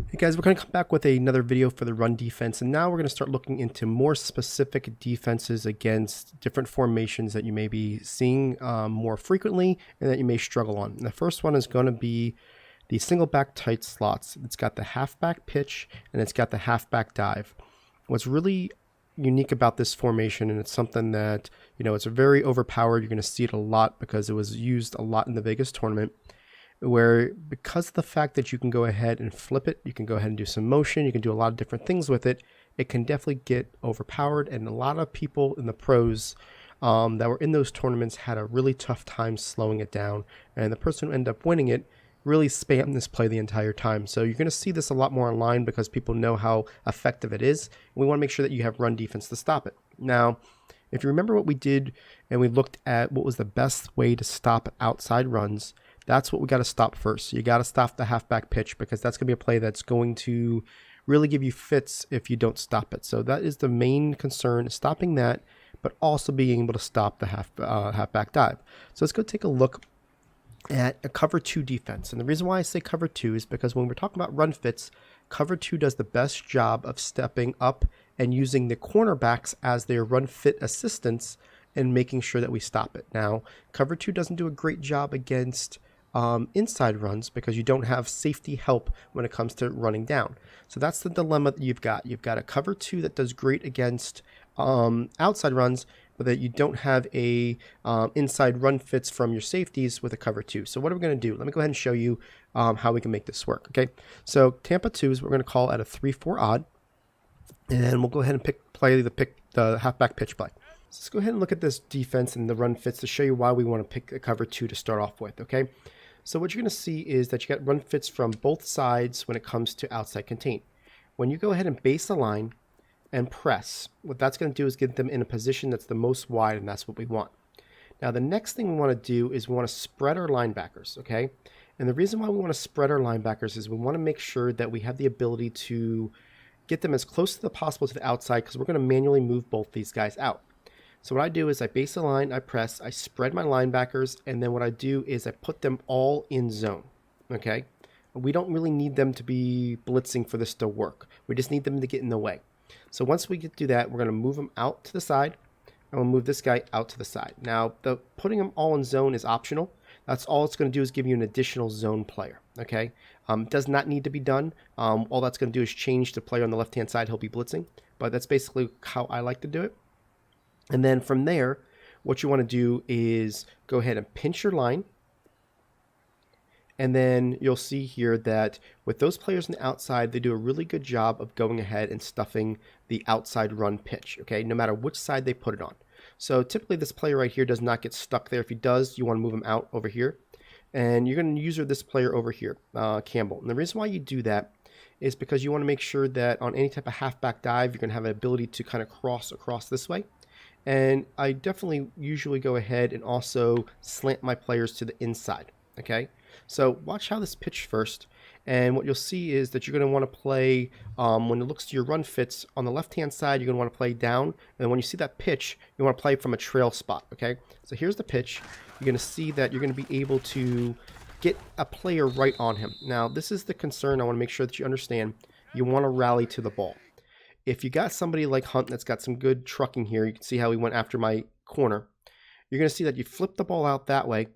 Hey guys, we're going to come back with another video for the run defense, and now we're going to start looking into more specific defenses against different formations that you may be seeing more frequently and that you may struggle on. And the first one is going to be the single back tight slots. It's got the halfback pitch and it's got the halfback dive. What's really unique about this formation, and it's something that, it's very overpowered. You're going to see it a lot because it was used a lot in the Vegas tournament, where because of the fact that you can go ahead and flip it, you can go ahead and do some motion, you can do a lot of different things with it, it can definitely get overpowered. And a lot of people in the pros that were in those tournaments had a really tough time slowing it down, and the person who ended up winning it really spammed this play the entire time. So you're going to see this a lot more online because people know how effective it is. We want to make sure that you have run defense to stop it. Now, if you remember what we did and we looked at what was the best way to stop outside runs, that's what we got to stop first. You got to stop the halfback pitch because that's going to be a play that's going to really give you fits if you don't stop it. So that is the main concern, stopping that, but also being able to stop the halfback dive. So let's go take a look at a cover 2 defense. And the reason why I say cover 2 is because when we're talking about run fits, cover 2 does the best job of stepping up and using the cornerbacks as their run fit assistants and making sure that we stop it. Now, cover 2 doesn't do a great job against inside runs because you don't have safety help when it comes to running down. So that's the dilemma that you've got. You've got a cover 2 that does great against outside runs, but that you don't have a inside run fits from your safeties with a cover 2. So what are we going to do? Let me go ahead and show you how we can make this work. Okay, so Tampa 2 is what we're going to call at a 3-4 odd, and we'll go ahead and pick the halfback pitch play. So let's go ahead and look at this defense and the run fits to show you why we want to pick a cover 2 to start off with. Okay, so what you're going to see is that you got run fits from both sides when it comes to outside contain. When you go ahead and base a line and press, what that's going to do is get them in a position that's the most wide, and that's what we want. Now, the next thing we want to do is we want to spread our linebackers, okay? And the reason why we want to spread our linebackers is we want to make sure that we have the ability to get them as close to the possible to the outside, because we're going to manually move both these guys out. So what I do is I base a line, I press, I spread my linebackers, and then what I do is I put them all in zone, okay? We don't really need them to be blitzing for this to work. We just need them to get in the way. So once we get to that, we're going to move them out to the side, and we'll move this guy out to the side. Now, putting them all in zone is optional. That's all it's going to do is give you an additional zone player, okay? Does not need to be done. All that's going to do is change the player on the left-hand side. He'll be blitzing, but that's basically how I like to do it. And then from there, what you want to do is go ahead and pinch your line. And then you'll see here that with those players on the outside, they do a really good job of going ahead and stuffing the outside run pitch, okay, no matter which side they put it on. So typically this player right here does not get stuck there. If he does, you want to move him out over here. And you're going to use this player over here, Campbell. And the reason why you do that is because you want to make sure that on any type of halfback dive, you're going to have an ability to kind of cross across this way. And I definitely usually go ahead and also slant my players to the inside, okay? So watch how this pitch first, and what you'll see is that you're going to want to play, when it looks to your run fits, on the left-hand side, you're going to want to play down, and when you see that pitch, you want to play from a trail spot, okay? So here's the pitch. You're going to see that you're going to be able to get a player right on him. Now, this is the concern I want to make sure that you understand. You want to rally to the ball. If you got somebody like Hunt that's got some good trucking here, you can see how he went after my corner. You're going to see that you flip the ball out that way.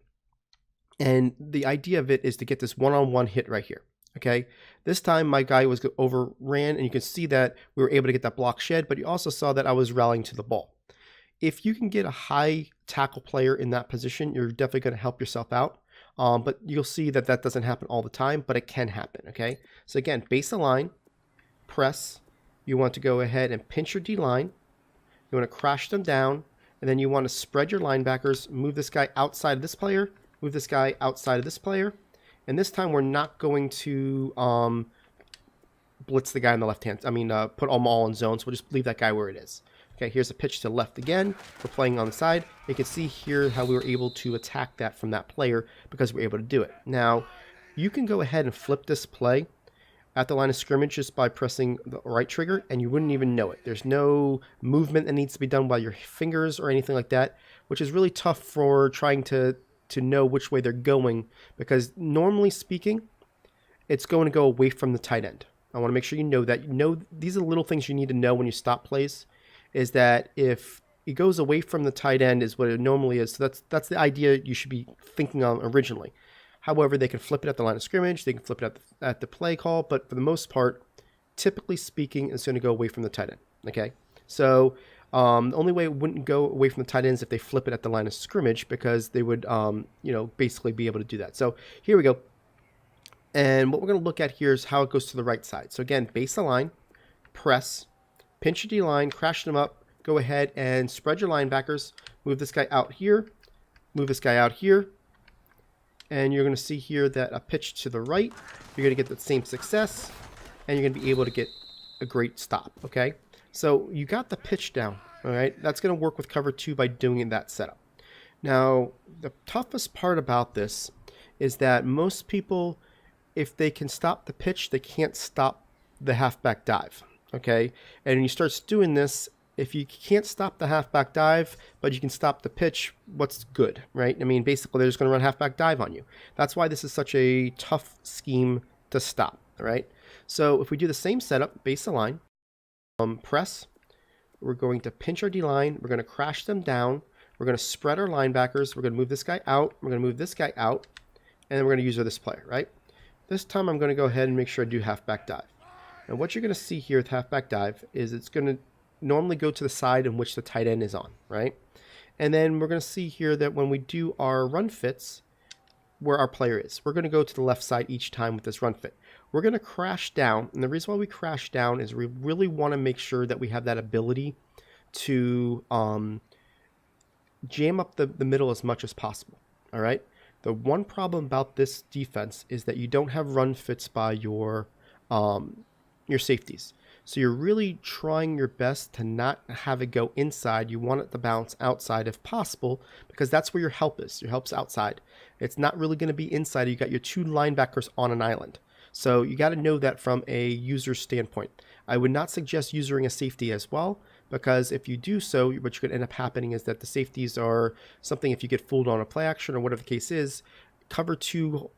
And the idea of it is to get this one-on-one hit right here. Okay. This time my guy was overran, and you can see that we were able to get that block shed, but you also saw that I was rallying to the ball. If you can get a high tackle player in that position, you're definitely going to help yourself out. But you'll see that that doesn't happen all the time, but it can happen. Okay. So again, base the line, press. You want to go ahead and pinch your D-line. You want to crash them down, and then you want to spread your linebackers, move this guy outside of this player, move this guy outside of this player, and this time we're not going to blitz the guy on the left hand. Put them all in zone, so we'll just leave that guy where it is. Okay, here's a pitch to the left again. We're playing on the side. You can see here how we were able to attack that from that player because we were able to do it. Now, you can go ahead and flip this play at the line of scrimmage just by pressing the right trigger, and you wouldn't even know it. There's no movement that needs to be done by your fingers or anything like that, which is really tough for trying to know which way they're going, because normally speaking, it's going to go away from the tight end. I want to make sure you know that. You know, these are the little things you need to know when you stop plays, is that if it goes away from the tight end is what it normally is. So that's the idea you should be thinking of originally. However, they can flip it at the line of scrimmage. They can flip it at the play call. But for the most part, typically speaking, it's going to go away from the tight end. Okay? So the only way it wouldn't go away from the tight end is if they flip it at the line of scrimmage, because they would, basically be able to do that. So here we go. And what we're going to look at here is how it goes to the right side. So again, base the line, press, pinch your D-line, crash them up, go ahead and spread your linebackers, move this guy out here, move this guy out here, and you're going to see here that a pitch to the right, you're going to get the same success, and you're going to be able to get a great stop, okay? So you got the pitch down, all right? That's going to work with cover 2 by doing that setup. Now, the toughest part about this is that most people, if they can stop the pitch, they can't stop the halfback dive, okay? And when you start doing this, if you can't stop the halfback dive, but you can stop the pitch, what's good, right? I mean, basically, they're just going to run halfback dive on you. That's why this is such a tough scheme to stop, all right? So if we do the same setup, base the line, press, we're going to pinch our D-line, we're going to crash them down, we're going to spread our linebackers, we're going to move this guy out, we're going to move this guy out, and then we're going to use this player, right? This time I'm going to go ahead and make sure I do halfback dive. And what you're going to see here with halfback dive is it's going to normally go to the side in which the tight end is on, right? And then we're going to see here that when we do our run fits, where our player is, we're going to go to the left side each time with this run fit. We're going to crash down, and the reason why we crash down is we really want to make sure that we have that ability to jam up the middle as much as possible, all right? The one problem about this defense is that you don't have run fits by your safeties. So you're really trying your best to not have it go inside. You want it to bounce outside if possible, because that's where your help is. Your help's outside. It's not really going to be inside. You got your 2 linebackers on an island. So you got to know that from a user standpoint. I would not suggest using a safety as well, because if you do so, what could end up happening is that the safeties are something, if you get fooled on a play action or whatever the case is, cover 2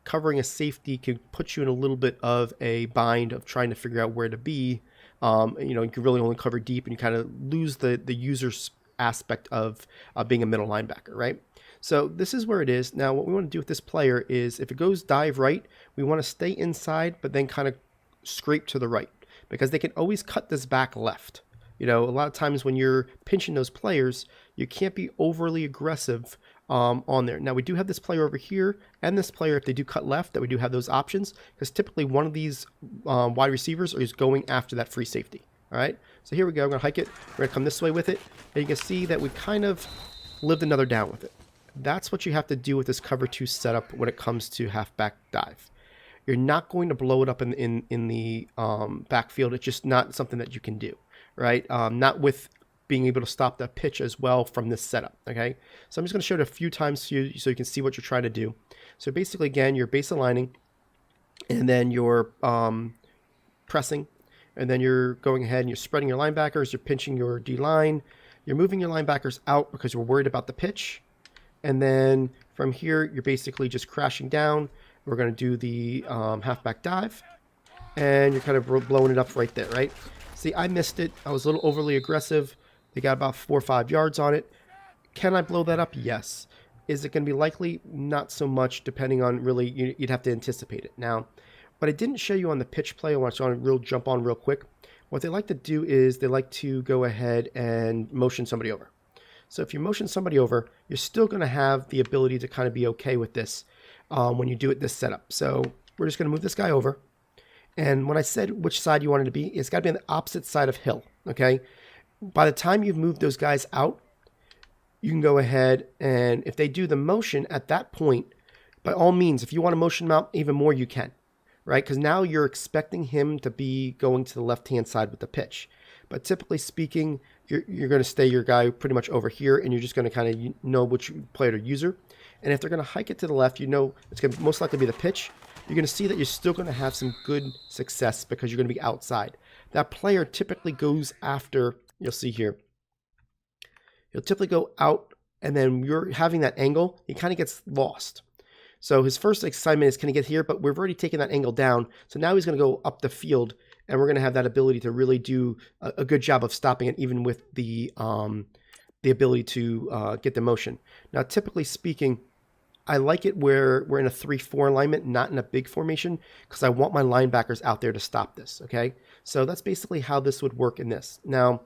covering a safety can put you in a little bit of a bind of trying to figure out where to be. You can really only cover deep, and you kind of lose the user's aspect of being a middle linebacker, right? So this is where it is. Now, what we want to do with this player is if it goes dive right, we want to stay inside, but then kind of scrape to the right, because they can always cut this back left. A lot of times when you're pinching those players, you can't be overly aggressive on there. Now, we do have this player over here and this player, if they do cut left, that we do have those options, because typically one of these wide receivers is going after that free safety. All right, so here we go. I'm going to hike it. We're going to come this way with it. And you can see that we kind of lived another down with it. That's what you have to do with this cover 2 setup when it comes to halfback dive. You're not going to blow it up in the backfield. It's just not something that you can do, right? Not with being able to stop that pitch as well from this setup, okay? So I'm just going to show it a few times so you can see what you're trying to do. So basically, again, you're base aligning, and then you're pressing, and then you're going ahead and you're spreading your linebackers, you're pinching your D-line, you're moving your linebackers out because you're worried about the pitch, and then from here, you're basically just crashing down. We're going to do the halfback dive, and you're kind of blowing it up right there, right? See, I missed it. I was a little overly aggressive. They got about 4 or 5 yards on it. Can I blow that up? Yes. Is it going to be likely? Not so much, depending on really, you'd have to anticipate it. Now, what I didn't show you on the pitch play, I want to jump on real quick. What they like to do is they like to go ahead and motion somebody over. So if you motion somebody over, you're still going to have the ability to kind of be okay with this when you do it this setup. So we're just going to move this guy over. And when I said which side you wanted to be, it's got to be on the opposite side of hill, okay? By the time you've moved those guys out, you can go ahead and if they do the motion at that point, by all means, if you want to motion them out even more, you can, right? Because now you're expecting him to be going to the left-hand side with the pitch. But typically speaking, you're going to stay your guy pretty much over here, and you're just going to kind of know which player to user. And if they're going to hike it to the left, it's going to most likely be the pitch. You're going to see that you're still going to have some good success because you're going to be outside. That player typically goes after, you'll see here, he'll typically go out, and then you're having that angle, he kind of gets lost. So his first assignment is, can he get here? But we've already taken that angle down. So now he's going to go up the field, and we're going to have that ability to really do a good job of stopping it, even with the ability to get the motion. Now, typically speaking, I like it where we're in a 3-4 alignment, not in a big formation, because I want my linebackers out there to stop this, okay? So that's basically how this would work in this. Now,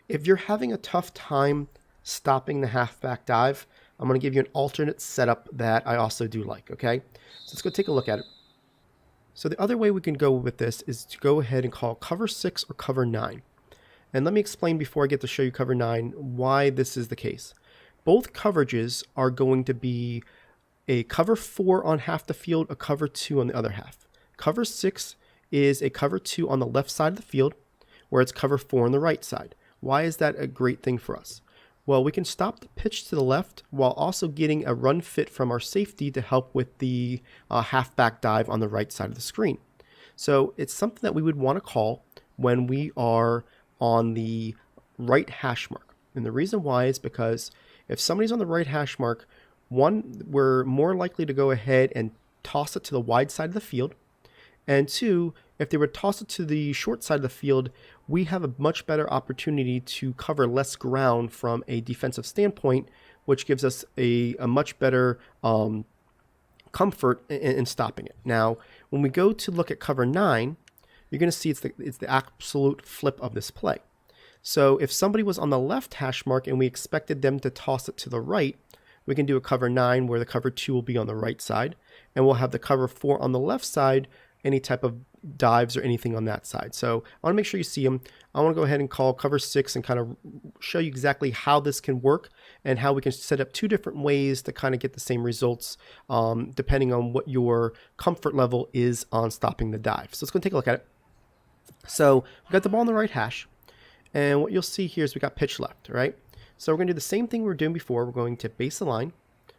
if you're having a tough time stopping the halfback dive, I'm going to give you an alternate setup that I also do like, okay? So let's go take a look at it. So the other way we can go with this is to go ahead and call cover 6 or cover 9. And let me explain before I get to show you cover 9 why this is the case. Both coverages are going to be a cover 4 on half the field, a cover 2 on the other half. Cover 6 is a cover 2 on the left side of the field, where it's cover 4 on the right side. Why is that a great thing for us? Well, we can stop the pitch to the left while also getting a run fit from our safety to help with the halfback dive on the right side of the screen. So it's something that we would want to call when we are on the right hash mark. And the reason why is because if somebody's on the right hash mark, one, we're more likely to go ahead and toss it to the wide side of the field. And two, if they would toss it to the short side of the field, we have a much better opportunity to cover less ground from a defensive standpoint, which gives us a much better comfort in stopping it. Now, when we go to look at cover 9, you're going to see it's the absolute flip of this play. So if somebody was on the left hash mark and we expected them to toss it to the right, we can do a cover 9 where the cover 2 will be on the right side, and we'll have the cover 4 on the left side, any type of dives or anything on that side. So I want to make sure you see them. I want to go ahead and call cover 6 and kind of show you exactly how this can work and how we can set up two different ways to kind of get the same results depending on what your comfort level is on stopping the dive. So let's go take a look at it. So we got the ball on the right hash, and what you'll see here is we got pitch left, right? So we're going to do the same thing we were doing before. We're going to base the line.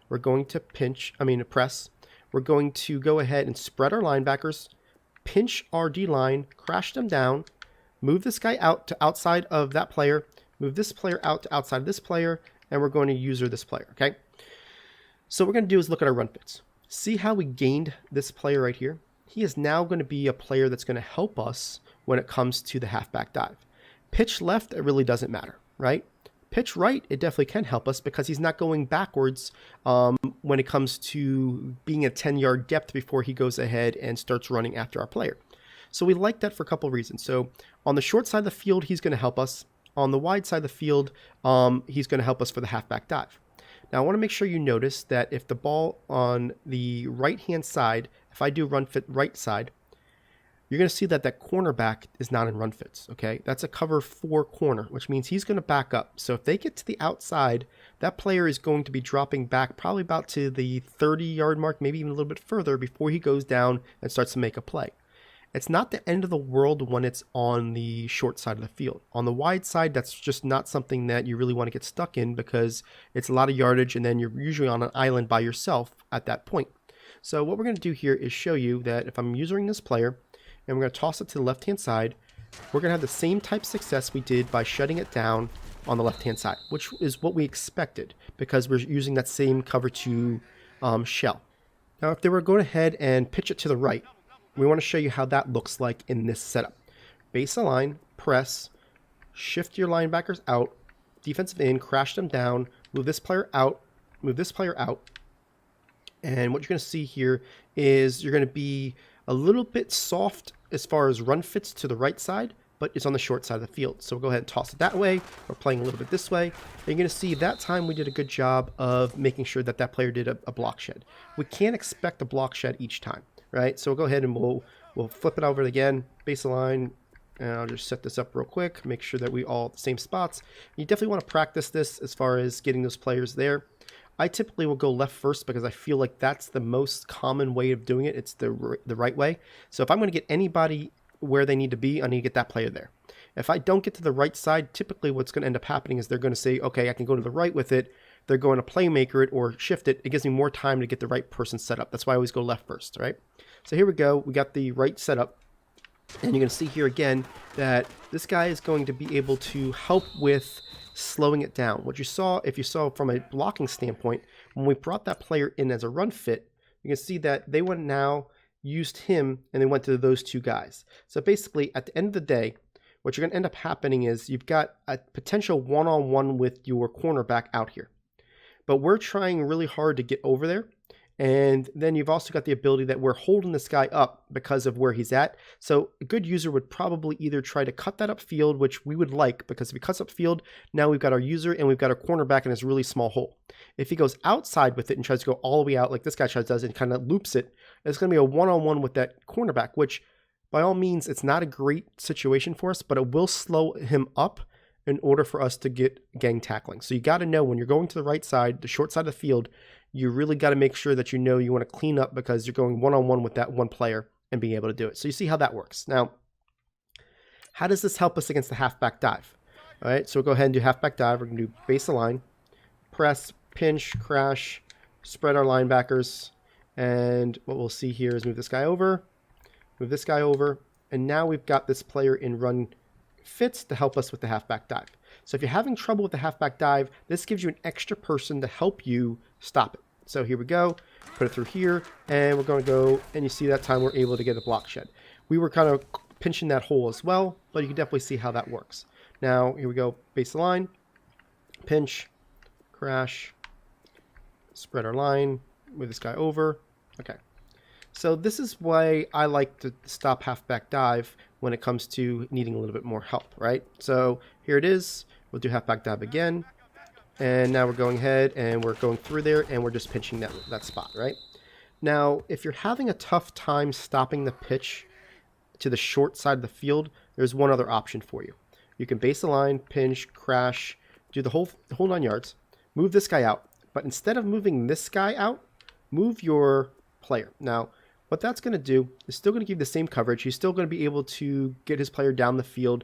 We're going to press. We're going to go ahead and spread our linebackers, pinch our D line, crash them down, move this guy out to outside of that player, move this player out to outside of this player, and we're going to user this player, okay? So what we're going to do is look at our run fits. See how we gained this player right here? He is now going to be a player that's going to help us when it comes to the halfback dive. Pitch left, it really doesn't matter, right? Pitch right, it definitely can help us because he's not going backwards when it comes to being at 10-yard depth before he goes ahead and starts running after our player. So we like that for a couple of reasons. So on the short side of the field, he's going to help us. On the wide side of the field, he's going to help us for the halfback dive. Now I want to make sure you notice that if the ball on the right-hand side, if I do run fit right side, you're going to see that that cornerback is not in run fits, okay? That's a cover 4 corner, which means he's going to back up. So if they get to the outside, that player is going to be dropping back probably about to the 30-yard mark, maybe even a little bit further before he goes down and starts to make a play. It's not the end of the world when it's on the short side of the field. On the wide side, that's just not something that you really want to get stuck in because it's a lot of yardage and then you're usually on an island by yourself at that point. So what we're going to do here is show you that if I'm using this player, and we're going to toss it to the left-hand side, we're going to have the same type of success we did by shutting it down on the left-hand side, which is what we expected because we're using that same cover 2 shell. Now, if they were going ahead and pitch it to the right, we want to show you how that looks like in this setup. Base a line, press, shift your linebackers out, defensive end, crash them down, move this player out, move this player out, and what you're going to see here is you're going to be a little bit soft as far as run fits to the right side, but it's on the short side of the field. So we'll go ahead and toss it that way. We're playing a little bit this way. And you're going to see that time we did a good job of making sure that that player did a block shed. We can't expect a block shed each time, right? So we'll go ahead and we'll flip it over again, base the line, and I'll just set this up real quick, make sure that we all at the same spots. You definitely want to practice this as far as getting those players there. I typically will go left first because I feel like that's the most common way of doing it. It's the right way. So if I'm going to get anybody where they need to be, I need to get that player there. If I don't get to the right side, typically what's going to end up happening is they're going to say, okay, I can go to the right with it. They're going to playmaker it or shift it. It gives me more time to get the right person set up. That's why I always go left first, right? So here we go. We got the right setup. And you're going to see here again that this guy is going to be able to help with slowing it down. What you saw, if you saw from a blocking standpoint, when we brought that player in as a run fit, you can see that they went now used him and they went to those two guys. So basically at the end of the day, what you're going to end up happening is you've got a potential one-on-one with your cornerback out here. But we're trying really hard to get over there. And then you've also got the ability that we're holding this guy up because of where he's at. So a good user would probably either try to cut that upfield, which we would like, because if he cuts upfield, now we've got our user and we've got our cornerback in this really small hole. If he goes outside with it and tries to go all the way out like this guy does and kind of loops it, it's going to be a one-on-one with that cornerback, which by all means, it's not a great situation for us, but it will slow him up in order for us to get gang tackling. So you got to know when you're going to the right side, the short side of the field, you really got to make sure that you know you want to clean up because you're going one-on-one with that one player and being able to do it. So you see how that works. Now, how does this help us against the halfback dive? All right, so we'll go ahead and do halfback dive. We're going to do base of line, press, pinch, crash, spread our linebackers. And what we'll see here is move this guy over, and now we've got this player in run fits to help us with the halfback dive. So if you're having trouble with the halfback dive, this gives you an extra person to help you stop it. So here we go, put it through here, and we're going to go, and you see that time we're able to get a block shed. We were kind of pinching that hole as well, but you can definitely see how that works. Now, here we go, base the line, pinch, crash, spread our line, move this guy over. Okay. So this is why I like to stop halfback dive when it comes to needing a little bit more help, right? So here it is. We'll do halfback dive again. And now we're going ahead and we're going through there and we're just pinching that spot, right? Now, if you're having a tough time stopping the pitch to the short side of the field, there's one other option for you. You can base the line, pinch, crash, do the whole 9 yards, move this guy out. But instead of moving this guy out, move your player. Now, what that's going to do is still going to give the same coverage. He's still going to be able to get his player down the field.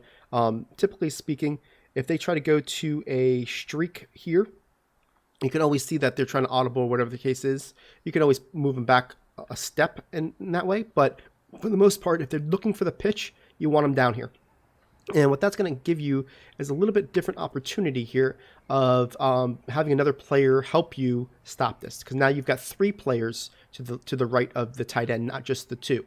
Typically speaking, if they try to go to a streak here, you can always see that they're trying to audible or whatever the case is. You can always move them back a step in that way. But for the most part, if they're looking for the pitch, you want them down here. And what that's going to give you is a little bit different opportunity here of having another player help you stop this. Because now you've got 3 players to the right of the tight end, not just the 2.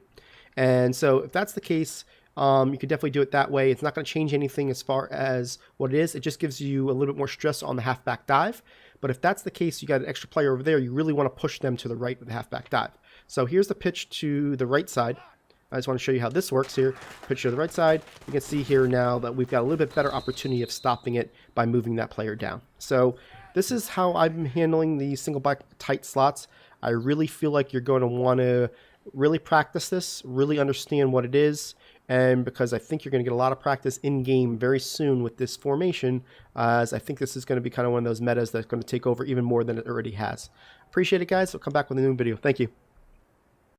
And so if that's the case, you can definitely do it that way. It's not going to change anything as far as what it is. It just gives you a little bit more stress on the halfback dive. But if that's the case, you got an extra player over there, you really want to push them to the right of the halfback dive. So here's the pitch to the right side. I just want to show you how this works here. Pitch to the right side. You can see here now that we've got a little bit better opportunity of stopping it by moving that player down. So this is how I'm handling the single back tight slots. I really feel like you're going to want to really practice this, really understand what it is, and because I think you're going to get a lot of practice in-game very soon with this formation, as I think this is going to be kind of one of those metas that's going to take over even more than it already has. Appreciate it, guys. We'll come back with a new video. Thank you.